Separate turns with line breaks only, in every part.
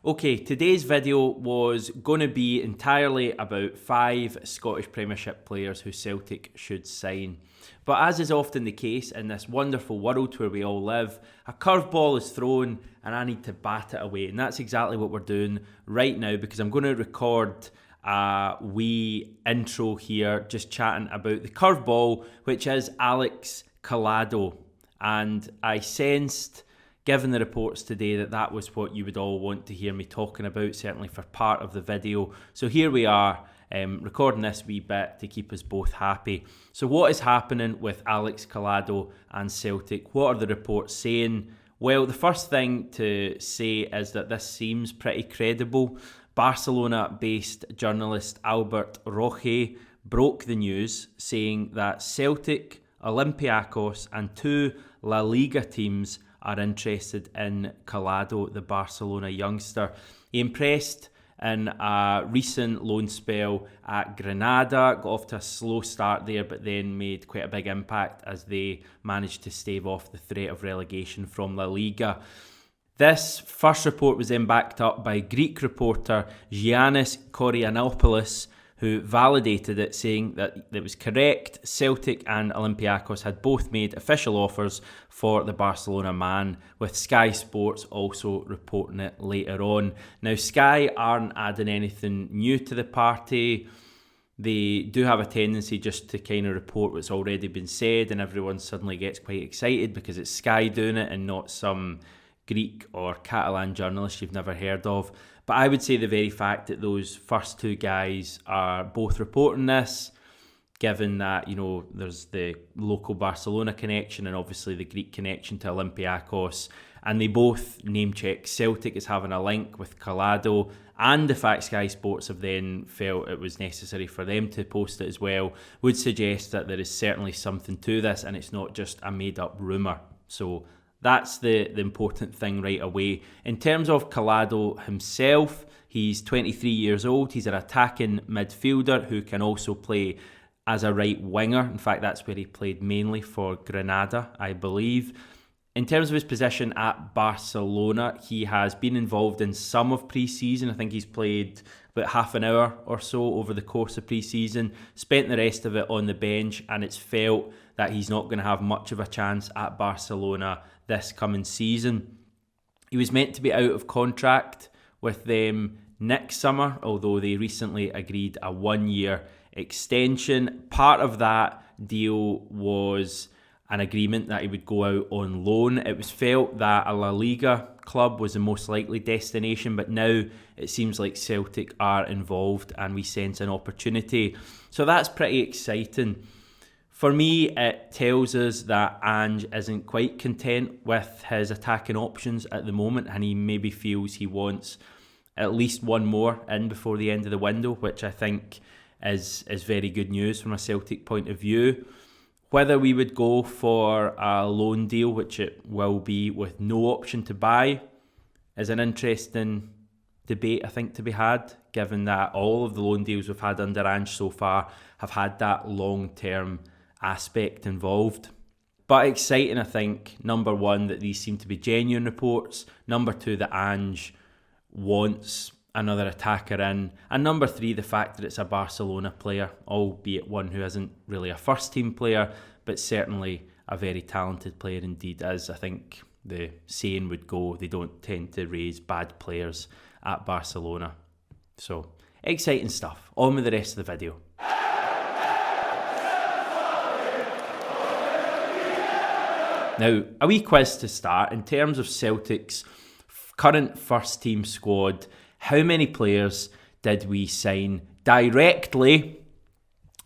Okay, today's video was going to be entirely about 5 Scottish Premiership players who Celtic should sign. But as is often the case in this wonderful world where we all live, a curveball is thrown and I need to bat it away. And that's exactly what we're doing right now, because I'm going to record a wee intro here just chatting about the curveball, which is Alex Collado. And I sensed, given the reports today, that was what you would all want to hear me talking about, certainly for part of the video. So here we are, recording this wee bit to keep us both happy. So what is happening with Alex Collado and Celtic? What are the reports saying? Well, the first thing to say is that this seems pretty credible. Barcelona-based journalist Albert Roche broke the news saying that Celtic, Olympiacos and 2 La Liga teams are interested in Collado, the Barcelona youngster. He impressed in a recent loan spell at Granada, got off to a slow start there, but then made quite a big impact as they managed to stave off the threat of relegation from La Liga. This first report was then backed up by Greek reporter Giannis Koreanopoulos, who validated it, saying that it was correct. Celtic and Olympiacos had both made official offers for the Barcelona man, with Sky Sports also reporting it later on. Now, Sky aren't adding anything new to the party. They do have a tendency just to kind of report what's already been said, and everyone suddenly gets quite excited because it's Sky doing it and not some Greek or Catalan journalist you've never heard of. But I would say the very fact that those first 2 guys are both reporting this, given that, you know, there's the local Barcelona connection and obviously the Greek connection to Olympiacos, and they both name-check Celtic as having a link with Collado, and the fact Sky Sports have then felt it was necessary for them to post it as well, would suggest that there is certainly something to this and it's not just a made-up rumour. So that's the important thing right away. In terms of Collado himself, he's 23 years old. He's an attacking midfielder who can also play as a right winger. In fact, that's where he played mainly for Granada, I believe. In terms of his position at Barcelona, he has been involved in some of pre-season. I think he's played about half an hour or so over the course of pre-season, spent the rest of it on the bench, and it's felt that he's not going to have much of a chance at Barcelona this coming season. He was meant to be out of contract with them next summer, although they recently agreed a 1-year extension. Part of that deal was an agreement that he would go out on loan. It was felt that a La Liga club was the most likely destination, but now it seems like Celtic are involved and we sense an opportunity. So that's pretty exciting. For me, it tells us that Ange isn't quite content with his attacking options at the moment, and he maybe feels he wants at least one more in before the end of the window, which I think is very good news from a Celtic point of view. Whether we would go for a loan deal, which it will be with no option to buy, is an interesting debate, I think, to be had, given that all of the loan deals we've had under Ange so far have had that long-term aspect involved. But exciting, I think, number one, that these seem to be genuine reports, number two, that Ange wants another attacker in, and number three, the fact that it's a Barcelona player, albeit one who isn't really a first team player, but certainly a very talented player indeed, as I think the saying would go, they don't tend to raise bad players at Barcelona. So exciting stuff. On with the rest of the video. Now, a wee quiz to start. In terms of Celtic's current first team squad, how many players did we sign directly?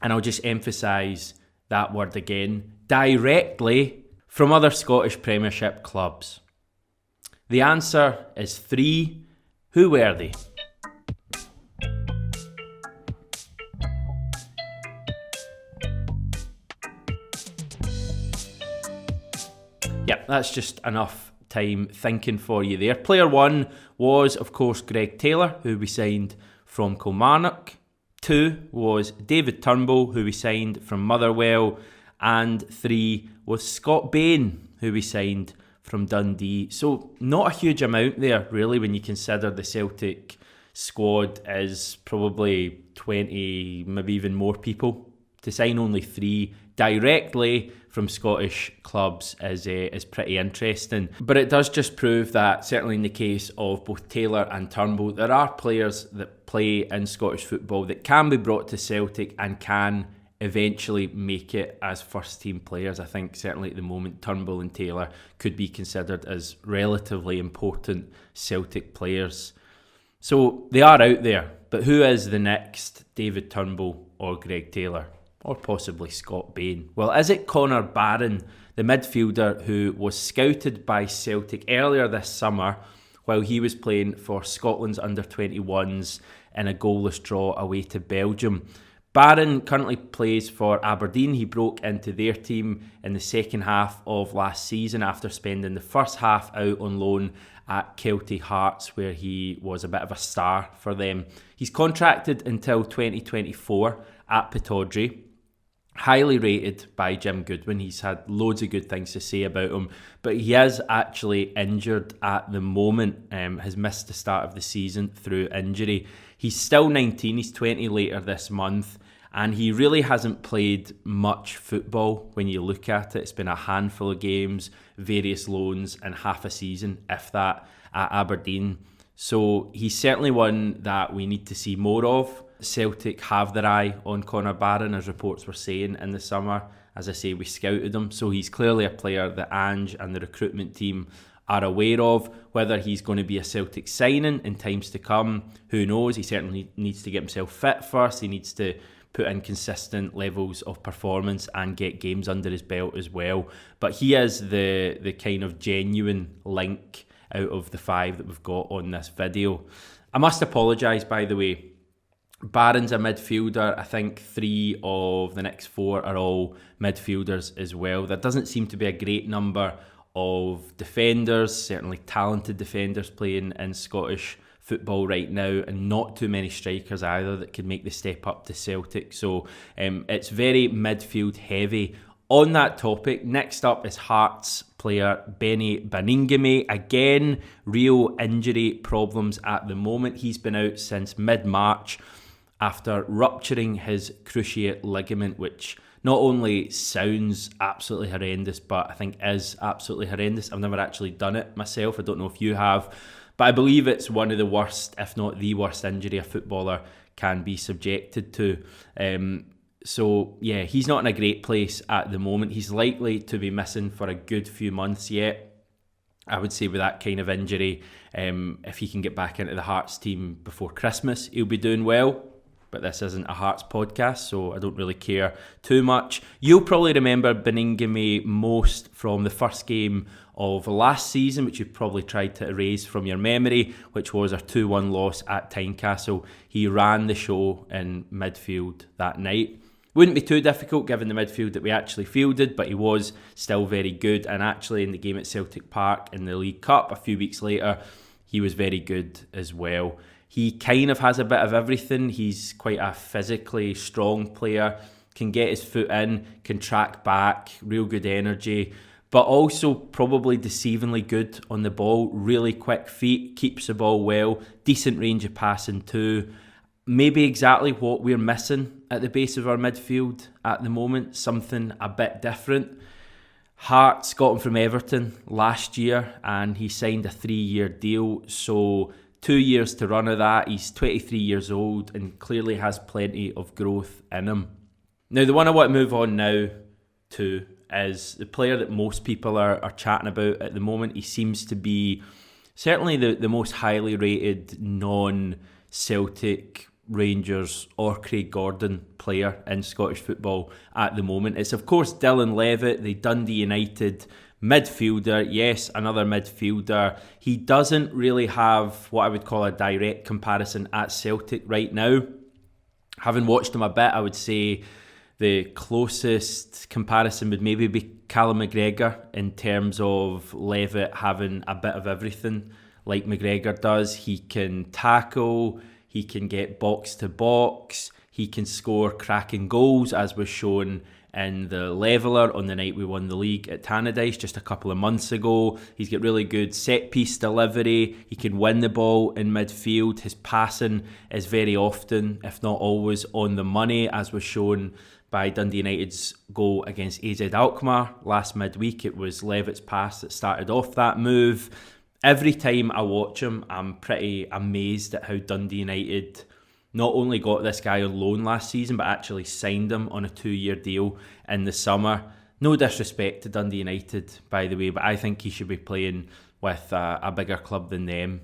And I'll just emphasise that word again, directly from other Scottish Premiership clubs. The answer is 3. Who were they? Yep, that's just enough time thinking for you there. Player 1 was, of course, Greg Taylor, who we signed from Kilmarnock. 2 was David Turnbull, who we signed from Motherwell. And 3 was Scott Bain, who we signed from Dundee. So not a huge amount there, really, when you consider the Celtic squad is probably 20, maybe even more people. To sign only 3 directly from Scottish clubs is pretty interesting. But it does just prove that, certainly in the case of both Taylor and Turnbull, there are players that play in Scottish football that can be brought to Celtic and can eventually make it as first team players. I think certainly at the moment Turnbull and Taylor could be considered as relatively important Celtic players. So they are out there, but who is the next David Turnbull or Greg Taylor? Or possibly Scott Bain? Well, is it Connor Barron, the midfielder who was scouted by Celtic earlier this summer while he was playing for Scotland's under-21s in a goalless draw away to Belgium? Barron currently plays for Aberdeen. He broke into their team in the second half of last season after spending the first half out on loan at Celtic Hearts, where he was a bit of a star for them. He's contracted until 2024 at Pittodrie. Highly rated by Jim Goodwin. He's had loads of good things to say about him, but he is actually injured at the moment, has missed the start of the season through injury. He's still 19, he's 20 later this month, and he really hasn't played much football when you look at it. It's been a handful of games, various loans, and half a season, if that, at Aberdeen. So he's certainly one that we need to see more of. Celtic have their eye on Connor Barron, as reports were saying in the summer. As I say, we scouted him, so he's clearly a player that Ange and the recruitment team are aware of. Whether he's going to be a Celtic signing in times to come, who knows? He certainly needs to get himself fit first. He needs to put in consistent levels of performance and get games under his belt as well. But he is the kind of genuine link out of the 5 that we've got on this video. I must apologise, by the way. Barron's a midfielder. I think 3 of the next 4 are all midfielders as well. There doesn't seem to be a great number of defenders, certainly talented defenders playing in Scottish football right now, and not too many strikers either that could make the step up to Celtic. So it's very midfield heavy. On that topic, next up is Hearts player Benny Baningime. Again, real injury problems at the moment. He's been out since mid-March after rupturing his cruciate ligament, which not only sounds absolutely horrendous, but I think is absolutely horrendous. I've never actually done it myself. I don't know if you have, but I believe it's one of the worst, if not the worst injury a footballer can be subjected to. So yeah, he's not in a great place at the moment. He's likely to be missing for a good few months yet. I would say with that kind of injury, if he can get back into the Hearts team before Christmas, he'll be doing well. But this isn't a Hearts podcast, so I don't really care too much. You'll probably remember Baningime most from the first game of last season, which you've probably tried to erase from your memory, which was our 2-1 loss at Tynecastle. He ran the show in midfield that night. Wouldn't be too difficult given the midfield that we actually fielded, but he was still very good. And actually in the game at Celtic Park in the League Cup a few weeks later, he was very good as well. He kind of has a bit of everything. He's quite a physically strong player, can get his foot in, can track back, real good energy, but also probably deceivingly good on the ball, really quick feet, keeps the ball well, decent range of passing too. Maybe exactly what we're missing at the base of our midfield at the moment, something a bit different. Hearts got him from Everton last year and he signed a 3-year deal, so 2 years to run of that. He's 23 years old and clearly has plenty of growth in him. Now, the one I want to move on now to is the player that most people are chatting about at the moment. He seems to be certainly the most highly rated non-Celtic, Rangers or Craig Gordon player in Scottish football at the moment. It's of course Dylan Levitt, the Dundee United midfielder. Yes, another midfielder. He doesn't really have what I would call a direct comparison at Celtic right now. Having watched him a bit, I would say the closest comparison would maybe be Callum McGregor in terms of Levitt having a bit of everything like McGregor does. He can tackle, he can get box to box, he can score cracking goals, as was shown in the leveller on the night we won the league at Tannadice just a couple of months ago. He's got really good set-piece delivery. He can win the ball in midfield. His passing is very often, if not always, on the money, as was shown by Dundee United's goal against AZ Alkmaar last midweek. It was Levitt's pass that started off that move. Every time I watch him, I'm pretty amazed at how Dundee United not only got this guy on loan last season, but actually signed him on a 2-year deal in the summer. No disrespect to Dundee United, by the way, but I think he should be playing with a bigger club than them,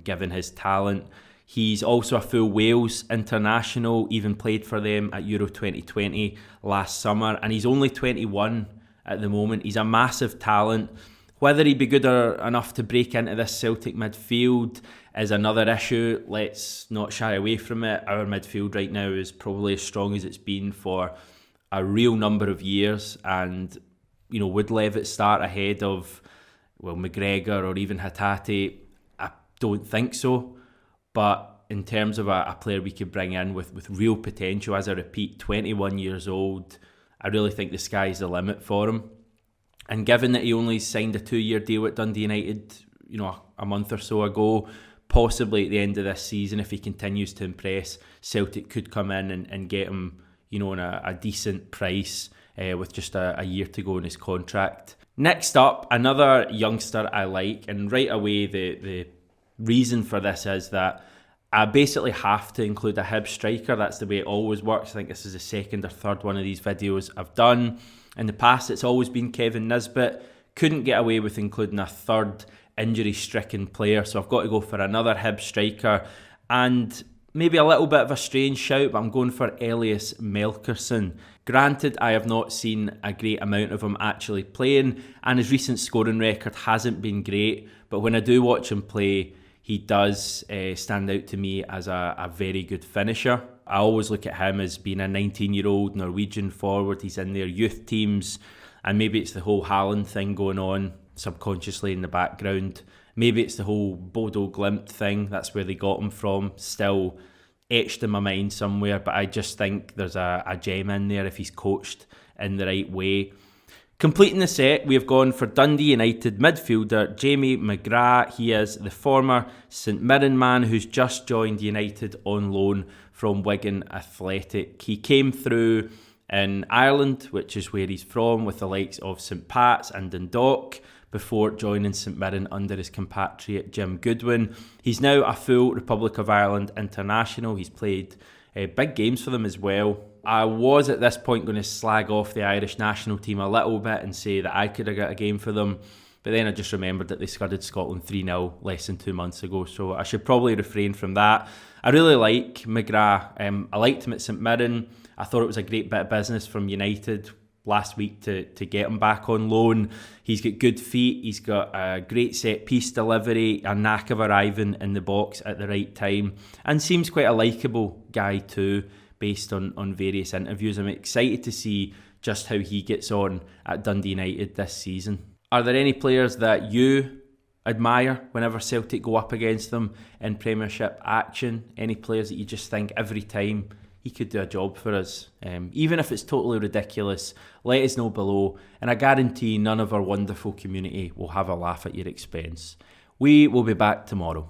given his talent. He's also a full Wales international, even played for them at Euro 2020 last summer, and he's only 21 at the moment. He's a massive talent. Whether he'd be good enough to break into this Celtic midfield is another issue. Let's not shy away from it. Our midfield right now is probably as strong as it's been for a real number of years, and would Levitt start ahead of McGregor or even Hatate? I don't think so. But in terms of a player we could bring in with real potential, as I repeat, 21 years old, I really think the sky's the limit for him. And given that he only signed a 2-year deal at Dundee United, a month or so ago, possibly at the end of this season, if he continues to impress, Celtic could come in and get him, on a decent price with just a year to go in his contract. Next up, another youngster I like, and right away the reason for this is that I basically have to include a Hibs striker. That's the way it always works. I think this is the second or third one of these videos I've done. In the past, it's always been Kevin Nisbet. Couldn't get away with including a third injury-stricken player, so I've got to go for another Hibs striker. And maybe a little bit of a strange shout, but I'm going for Elias Melkerson. Granted, I have not seen a great amount of him actually playing, and his recent scoring record hasn't been great, but when I do watch him play, he does stand out to me as a very good finisher. I always look at him as being a 19-year-old Norwegian forward. He's in their youth teams, and maybe it's the whole Haaland thing going on subconsciously in the background. Maybe it's the whole Bodo Glimt thing. That's where they got him from. Still etched in my mind somewhere, but I just think there's a gem in there if he's coached in the right way. Completing the set, we have gone for Dundee United midfielder Jamie McGrath. He is the former St Mirren man who's just joined United on loan from Wigan Athletic. He came through in Ireland, which is where he's from, with the likes of St Pat's and Dundalk, before joining St Mirren under his compatriot Jim Goodwin. He's now a full Republic of Ireland international. He's played big games for them as well. I was at this point going to slag off the Irish national team a little bit and say that I could have got a game for them, but then I just remembered that they scudded Scotland 3-0 less than 2 months ago, so I should probably refrain from that. I really like McGrath. I liked him at St Mirren. I thought it was a great bit of business from United last week to get him back on loan. He's got good feet, he's got a great set piece delivery, a knack of arriving in the box at the right time, and seems quite a likeable guy too, based on various interviews. I'm excited to see just how he gets on at Dundee United this season. Are there any players that you admire whenever Celtic go up against them in Premiership action? Any players that you just think every time he could do a job for us? Even if it's totally ridiculous, let us know below, and I guarantee none of our wonderful community will have a laugh at your expense. We will be back tomorrow.